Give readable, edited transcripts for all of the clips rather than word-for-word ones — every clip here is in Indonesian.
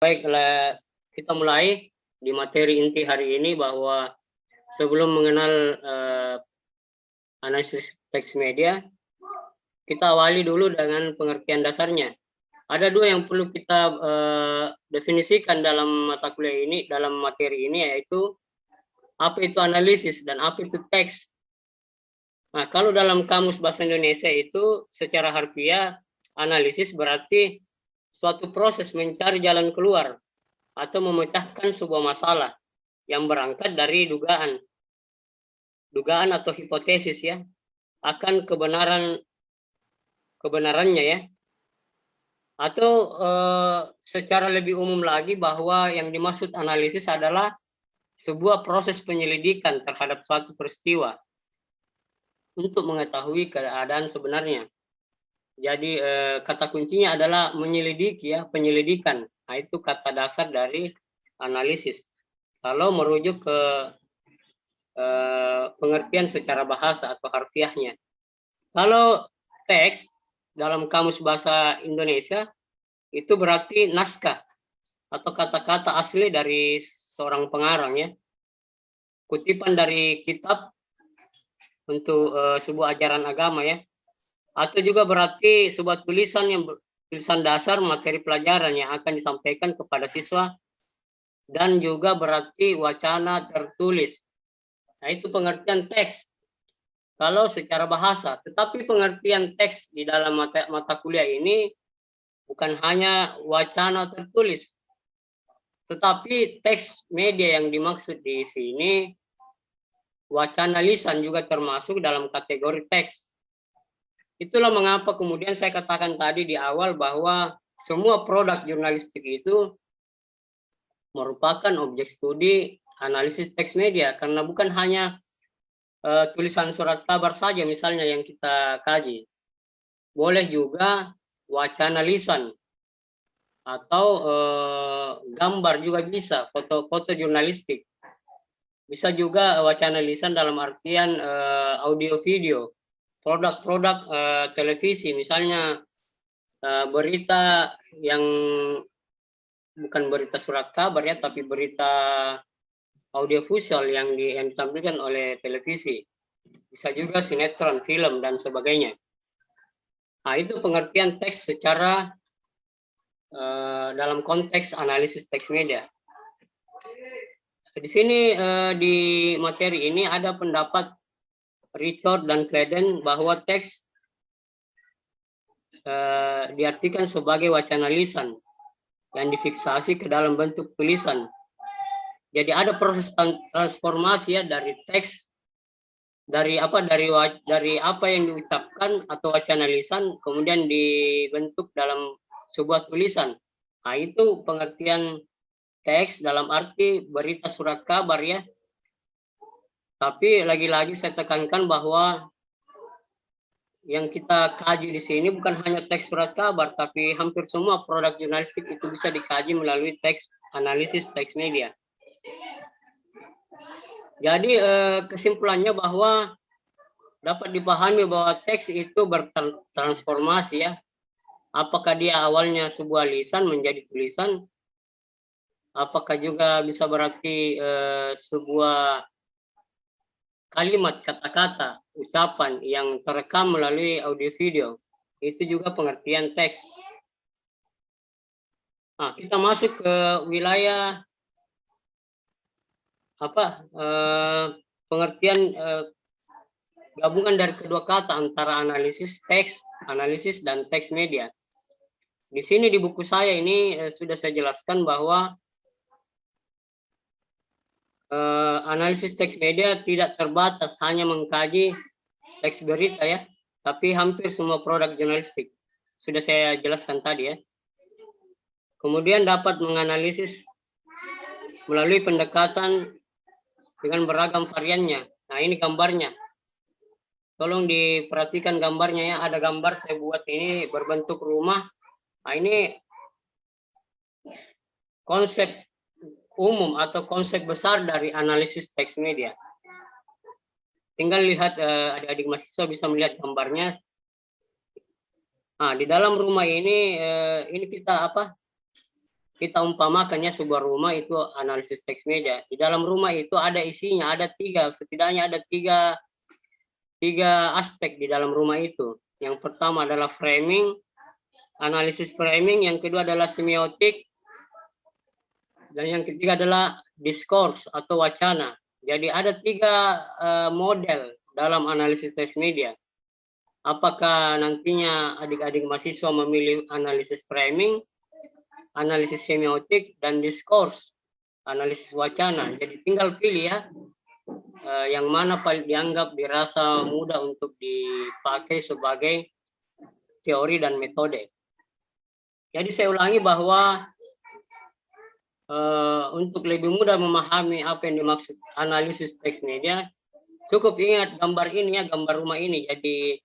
Baiklah, kita mulai di materi inti hari ini bahwa sebelum mengenal analisis teks media, kita awali dulu dengan pengertian dasarnya. Ada dua yang perlu kita definisikan dalam mata kuliah ini, dalam materi ini, yaitu apa itu analisis dan apa itu teks. Nah, kalau dalam Kamus Bahasa Indonesia itu secara harfiah, analisis berarti suatu proses mencari jalan keluar atau memecahkan sebuah masalah yang berangkat dari dugaan atau hipotesis ya akan kebenarannya ya, atau secara lebih umum lagi bahwa yang dimaksud analisis adalah sebuah proses penyelidikan terhadap suatu peristiwa untuk mengetahui keadaan sebenarnya. Jadi kata kuncinya adalah menyelidiki ya, penyelidikan. Nah, itu kata dasar dari analisis. Kalau merujuk ke pengertian secara bahasa atau harfiahnya. Kalau teks dalam Kamus Bahasa Indonesia itu berarti naskah atau kata-kata asli dari seorang pengarang ya. Kutipan dari kitab untuk sebuah ajaran agama ya. Atau juga berarti sebuah tulisan dasar materi pelajaran yang akan disampaikan kepada siswa, dan juga berarti wacana tertulis. Nah, itu pengertian teks kalau secara bahasa. Tetapi pengertian teks di dalam mata kuliah ini bukan hanya wacana tertulis, tetapi teks media yang dimaksud di sini, wacana lisan juga termasuk dalam kategori teks. Itulah mengapa kemudian saya katakan tadi di awal bahwa semua produk jurnalistik itu merupakan objek studi analisis teks media, karena bukan hanya tulisan surat kabar saja misalnya yang kita kaji. Boleh juga wacana lisan atau gambar juga bisa, foto jurnalistik. Bisa juga wacana lisan dalam artian audio video. Produk-produk televisi, misalnya berita yang bukan berita surat kabar ya, tapi berita audiovisual yang ditampilkan oleh televisi. Bisa juga sinetron, film, dan sebagainya. Nah, itu pengertian teks secara dalam konteks analisis teks media. Di sini di materi ini ada pendapat Richard dan Clayden bahwa teks diartikan sebagai wacana lisan yang difiksasi ke dalam bentuk tulisan. Jadi ada proses transformasi ya dari teks, dari apa yang diucapkan atau wacana lisan kemudian dibentuk dalam sebuah tulisan. Nah, itu pengertian teks dalam arti berita surat kabar ya. Tapi lagi-lagi saya tekankan bahwa yang kita kaji di sini bukan hanya teks surat kabar, tapi hampir semua produk jurnalistik itu bisa dikaji melalui teks analisis teks media. Jadi kesimpulannya bahwa dapat dipahami bahwa teks itu bertransformasi ya. Apakah dia awalnya sebuah lisan menjadi tulisan? Apakah juga bisa berarti sebuah kalimat, kata-kata, ucapan yang terekam melalui audio video? Itu juga pengertian teks. Nah, kita masuk ke wilayah pengertian gabungan dari kedua kata antara analisis teks, analisis dan teks media. Di sini di buku saya ini sudah saya jelaskan bahwa analisis teks media tidak terbatas hanya mengkaji teks berita ya, tapi hampir semua produk jurnalistik. Sudah saya jelaskan tadi ya. Kemudian dapat menganalisis melalui pendekatan dengan beragam variannya. Nah, ini gambarnya. Tolong diperhatikan gambarnya ya. Ada gambar saya buat ini berbentuk rumah. Nah, ini konsep umum atau konsep besar dari analisis teks media. Tinggal lihat adik-adik mahasiswa bisa melihat gambarnya. Nah, di dalam rumah ini kita kita umpamakannya sebuah rumah itu analisis teks media. Di dalam rumah itu ada isinya, setidaknya ada tiga aspek di dalam rumah itu. Yang pertama adalah framing, analisis framing, yang kedua adalah semiotik, dan yang ketiga adalah discourse atau wacana. Jadi ada tiga model dalam analisis teks media. Apakah nantinya adik-adik mahasiswa memilih analisis framing, analisis semiotik, dan discourse, analisis wacana. Jadi tinggal pilih ya, yang mana paling dianggap dirasa mudah untuk dipakai sebagai teori dan metode. Jadi saya ulangi bahwa untuk lebih mudah memahami apa yang dimaksud analisis teks media, cukup ingat gambar ini ya, gambar rumah ini. Jadi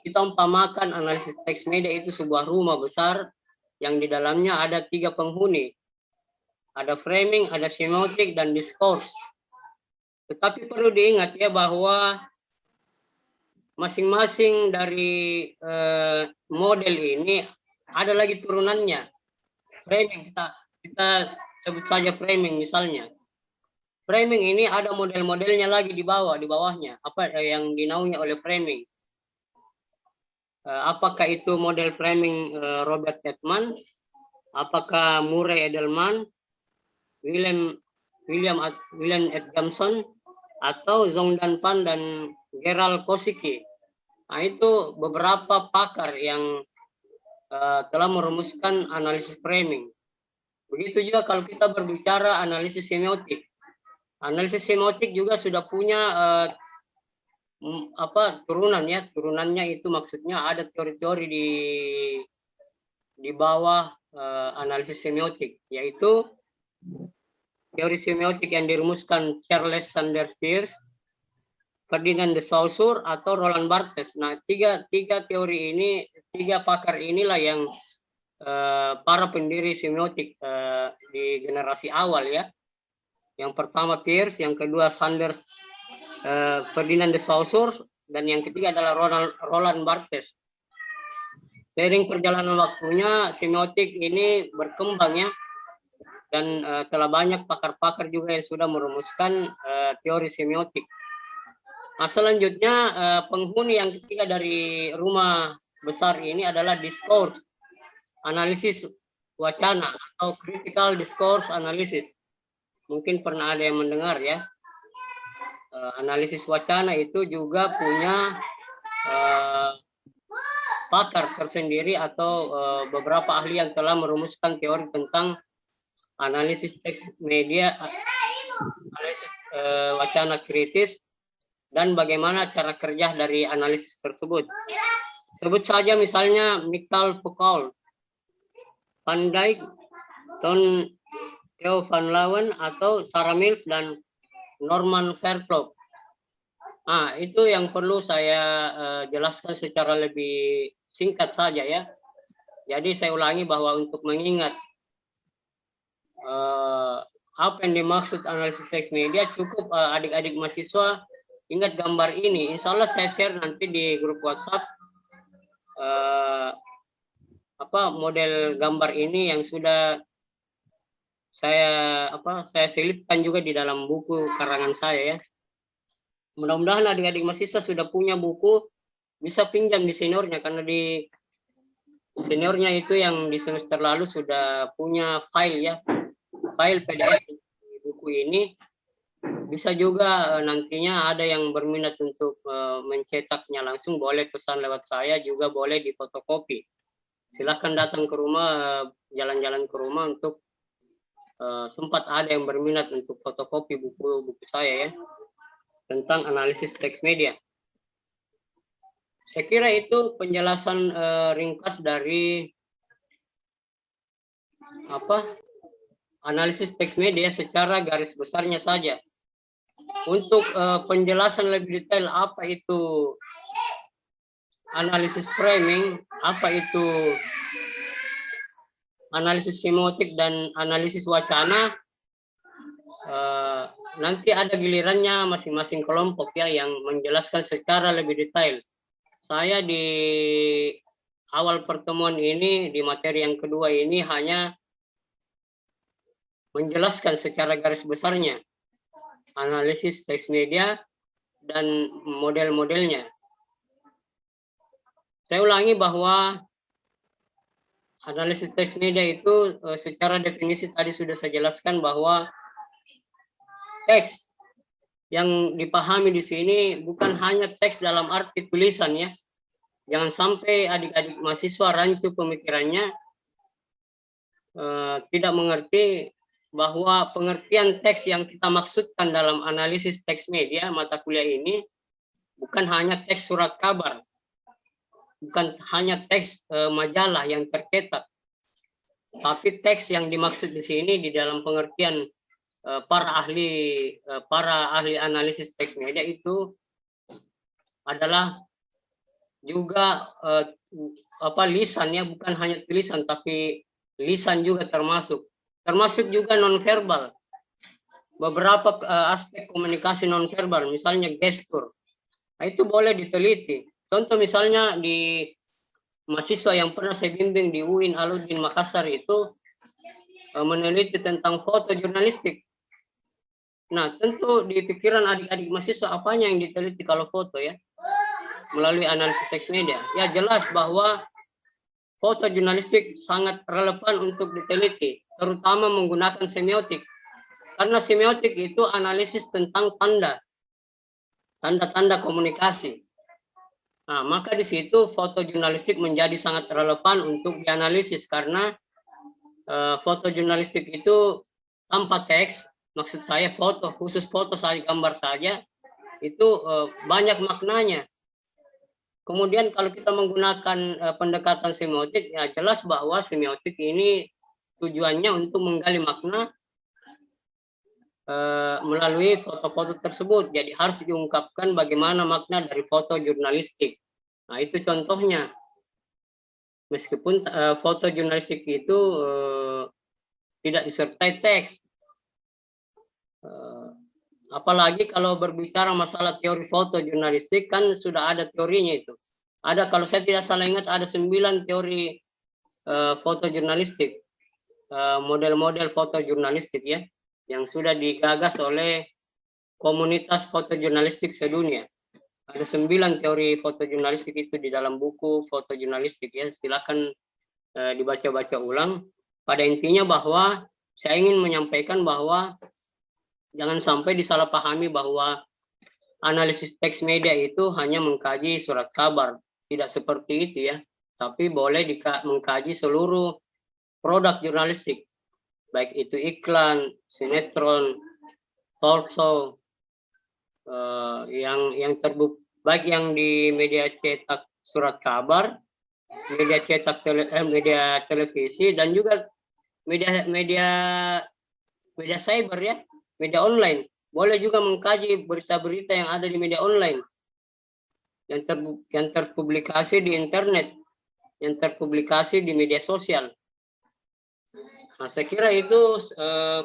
kita umpamakan analisis teks media itu sebuah rumah besar yang di dalamnya ada 3 penghuni. Ada framing, ada semiotik, dan discourse. Tetapi perlu diingat ya bahwa masing-masing dari model ini ada lagi turunannya. Framing, kita sebut saja framing misalnya. Framing ini ada model-modelnya lagi di bawahnya. Apa yang dinaungi oleh framing? Apakah itu model framing Robert Edman, apakah Murray Edelman, William Edmondson, atau Zhongdan Pan dan Gerald Kosicki. Nah, itu beberapa pakar yang telah merumuskan analisis framing. Begitu juga kalau kita berbicara analisis semiotik. Analisis semiotik juga sudah punya turunannya itu maksudnya ada teori-teori di bawah analisis semiotik, yaitu teori semiotik yang dirumuskan Charles Sanders Peirce, Ferdinand de Saussure, atau Roland Barthes. Nah, tiga teori ini, 3 pakar inilah yang para pendiri semiotik di generasi awal ya. Yang pertama Peirce, yang kedua Sanders, Ferdinand de Saussure, dan yang ketiga adalah Roland Barthes. Seiring perjalanan waktunya, semiotik ini berkembang ya, dan telah banyak pakar-pakar juga yang sudah merumuskan teori semiotik. Nah, selanjutnya penghuni yang ketiga dari rumah besar ini adalah discourse, analisis wacana atau critical discourse analysis. Mungkin pernah ada yang mendengar ya. Analisis wacana itu juga punya pakar tersendiri atau beberapa ahli yang telah merumuskan teori tentang analisis teks media, analisis wacana kritis, dan bagaimana cara kerja dari analisis tersebut. Sebut saja misalnya Michael Foucault, Van Dijk, Theo van Leeuwen, atau Sarah Mills, dan Norman Fairclough. Nah, itu yang perlu saya jelaskan secara lebih singkat saja ya. Jadi saya ulangi bahwa untuk mengingat apa yang dimaksud analisis teks media, cukup adik-adik mahasiswa ingat gambar ini. Insya Allah saya share nanti di grup WhatsApp model gambar ini yang sudah saya selipkan juga di dalam buku karangan saya ya. Mudah-mudahan adik-adik mahasiswa sudah punya buku, bisa pinjam di seniornya, karena di seniornya itu yang di semester lalu sudah punya file ya, file PDF di buku ini. Bisa juga nantinya ada yang berminat untuk mencetaknya langsung, boleh pesan lewat saya, juga boleh difotokopi. Silahkan datang ke rumah, jalan-jalan ke rumah untuk sempat ada yang berminat untuk fotokopi buku saya ya, tentang analisis teks media. Saya kira itu penjelasan ringkas dari analisis teks media secara garis besarnya saja. Untuk penjelasan lebih detail apa itu analisis framing, apa itu analisis semiotik dan analisis wacana, nanti ada gilirannya masing-masing kelompok ya yang menjelaskan secara lebih detail. Saya di awal pertemuan ini, di materi yang kedua ini, hanya menjelaskan secara garis besarnya analisis teks media dan model-modelnya. Saya ulangi bahwa analisis teks media itu secara definisi tadi sudah saya jelaskan bahwa teks yang dipahami di sini bukan hanya teks dalam arti tulisan ya. Jangan sampai adik-adik mahasiswa rancu pemikirannya tidak mengerti bahwa pengertian teks yang kita maksudkan dalam analisis teks media mata kuliah ini bukan hanya teks surat kabar, bukan hanya teks majalah yang tercetak, tapi teks yang dimaksud di sini di dalam pengertian para ahli analisis teks media itu adalah juga lisannya, bukan hanya tulisan tapi lisan juga termasuk juga nonverbal. Beberapa aspek komunikasi nonverbal, misalnya gestur. Nah, itu boleh diteliti. Contoh misalnya di mahasiswa yang pernah saya bimbing di UIN Alauddin Makassar itu meneliti tentang foto jurnalistik. Nah, tentu di pikiran adik-adik mahasiswa apanya yang diteliti kalau foto ya? Melalui analisis teks media. Ya jelas bahwa foto jurnalistik sangat relevan untuk diteliti, terutama menggunakan semiotik. Karena semiotik itu analisis tentang tanda-tanda komunikasi. Nah, maka di situ foto jurnalistik menjadi sangat relevan untuk dianalisis karena foto jurnalistik itu tanpa teks, maksud saya foto, khusus foto saja, gambar saja, itu banyak maknanya. Kemudian kalau kita menggunakan pendekatan semiotik, ya jelas bahwa semiotik ini tujuannya untuk menggali makna melalui foto-foto tersebut. Jadi harus diungkapkan bagaimana makna dari foto jurnalistik. Nah itu contohnya. Meskipun foto jurnalistik itu tidak disertai teks. Apalagi kalau berbicara masalah teori foto jurnalistik kan sudah ada teorinya itu. Ada, kalau saya tidak salah ingat, ada 9 teori foto jurnalistik, model-model foto jurnalistik ya, yang sudah digagas oleh komunitas foto jurnalistik sedunia. Ada 9 teori foto jurnalistik itu di dalam buku foto jurnalistik ya, silakan dibaca-baca ulang. Pada intinya bahwa saya ingin menyampaikan bahwa jangan sampai disalahpahami bahwa analisis teks media itu hanya mengkaji surat kabar. Tidak seperti itu ya. Tapi boleh mengkaji seluruh produk jurnalistik. Baik itu iklan, sinetron, talk show, yang terbukti, baik yang di media cetak surat kabar, media cetak media televisi, dan juga media cyber ya. Media online, boleh juga mengkaji berita-berita yang ada di media online, yang terpublikasi di internet, yang terpublikasi di media sosial. Nah, saya kira itu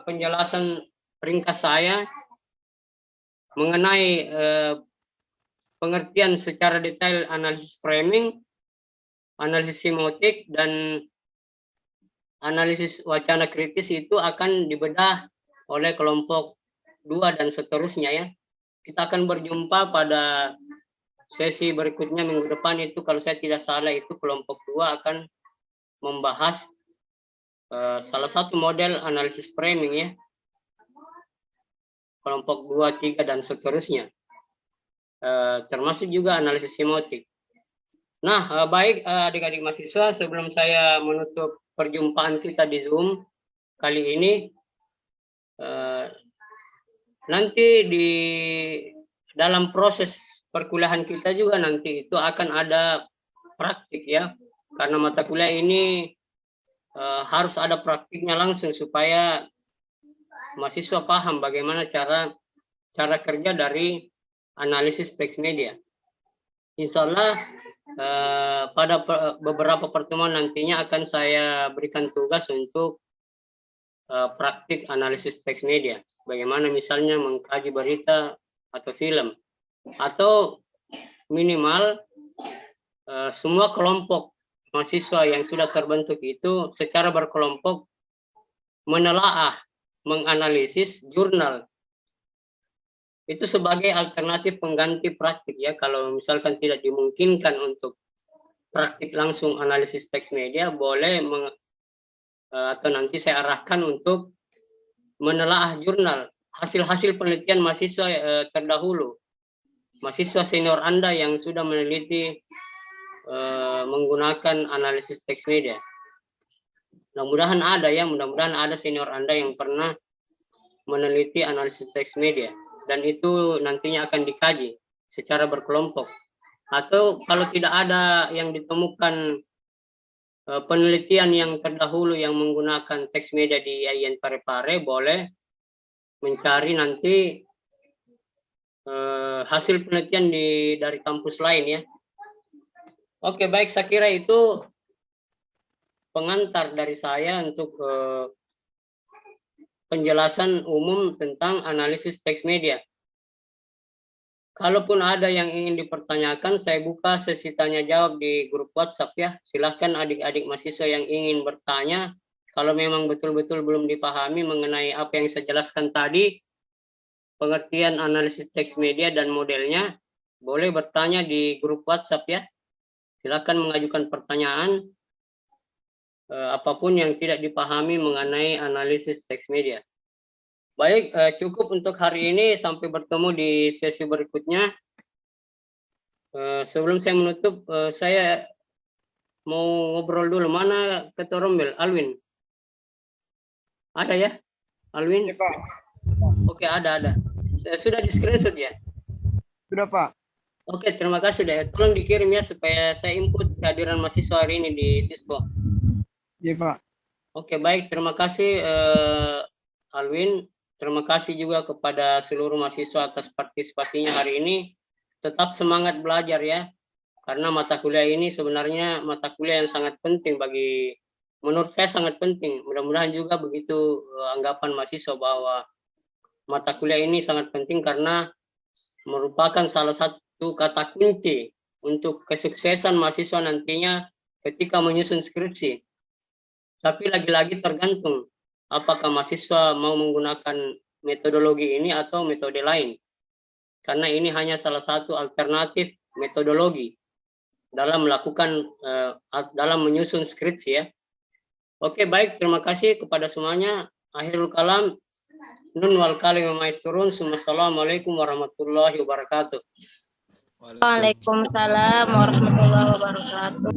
penjelasan ringkas saya mengenai pengertian secara detail analisis framing, analisis semiotik, dan analisis wacana kritis itu akan dibedah oleh kelompok 2 dan seterusnya ya. Kita akan berjumpa pada sesi berikutnya minggu depan itu, kalau saya tidak salah itu kelompok 2 akan membahas salah satu model analisis framing ya. Kelompok 2, 3 dan seterusnya. Termasuk juga analisis semiotik. Nah, baik adik-adik mahasiswa, sebelum saya menutup perjumpaan kita di Zoom kali ini, nanti di dalam proses perkuliahan kita juga nanti itu akan ada praktik ya, karena mata kuliah ini harus ada praktiknya langsung supaya mahasiswa paham bagaimana cara kerja dari analisis teks media. Insya Allah pada beberapa pertemuan nantinya akan saya berikan tugas untuk praktik analisis teks media. Bagaimana misalnya mengkaji berita atau film. Atau minimal semua kelompok mahasiswa yang sudah terbentuk itu secara berkelompok menelaah menganalisis jurnal. Itu sebagai alternatif pengganti praktik ya. Kalau misalkan tidak dimungkinkan untuk praktik langsung analisis teks media, boleh atau nanti saya arahkan untuk menelaah jurnal, hasil-hasil penelitian mahasiswa terdahulu, mahasiswa senior Anda yang sudah meneliti menggunakan analisis teks media. Mudah-mudahan ada ya, mudah-mudahan ada senior Anda yang pernah meneliti analisis teks media, dan itu nantinya akan dikaji secara berkelompok. Atau kalau tidak ada yang ditemukan penelitian yang terdahulu yang menggunakan teks media di IAIN Parepare, boleh mencari nanti hasil penelitian dari kampus lain ya. Oke, baik, saya kira itu pengantar dari saya untuk penjelasan umum tentang analisis teks media. Kalaupun ada yang ingin dipertanyakan, saya buka sesi tanya jawab di grup WhatsApp ya. Silahkan adik-adik mahasiswa yang ingin bertanya. Kalau memang betul-betul belum dipahami mengenai apa yang saya jelaskan tadi, pengertian analisis teks media dan modelnya, boleh bertanya di grup WhatsApp ya. Silahkan mengajukan pertanyaan apapun yang tidak dipahami mengenai analisis teks media. Baik, cukup untuk hari ini. Sampai bertemu di sesi berikutnya. Sebelum saya menutup, saya mau ngobrol dulu. Mana Ketua Rombel? Alwin? Ada ya? Alwin? Ya, Pak. Oke, ada. Sudah di screenshot ya? Sudah, Pak. Oke, terima kasih deh. Tolong dikirim ya supaya saya input kehadiran mahasiswa hari ini di Sisco. Iya, Pak. Oke, baik. Terima kasih Alwin. Terima kasih juga kepada seluruh mahasiswa atas partisipasinya hari ini. Tetap semangat belajar ya. Karena mata kuliah ini sebenarnya mata kuliah yang sangat penting menurut saya sangat penting. Mudah-mudahan juga begitu anggapan mahasiswa bahwa mata kuliah ini sangat penting karena merupakan salah satu kata kunci untuk kesuksesan mahasiswa nantinya ketika menyusun skripsi. Tapi lagi-lagi tergantung apakah mahasiswa mau menggunakan metodologi ini atau metode lain. Karena ini hanya salah satu alternatif metodologi dalam melakukan dalam menyusun skripsi ya. Oke, baik, terima kasih kepada semuanya. Akhirul kalam, nun wal kalim maisturun. Assalamualaikum warahmatullahi wabarakatuh. Waalaikumsalam warahmatullahi wabarakatuh.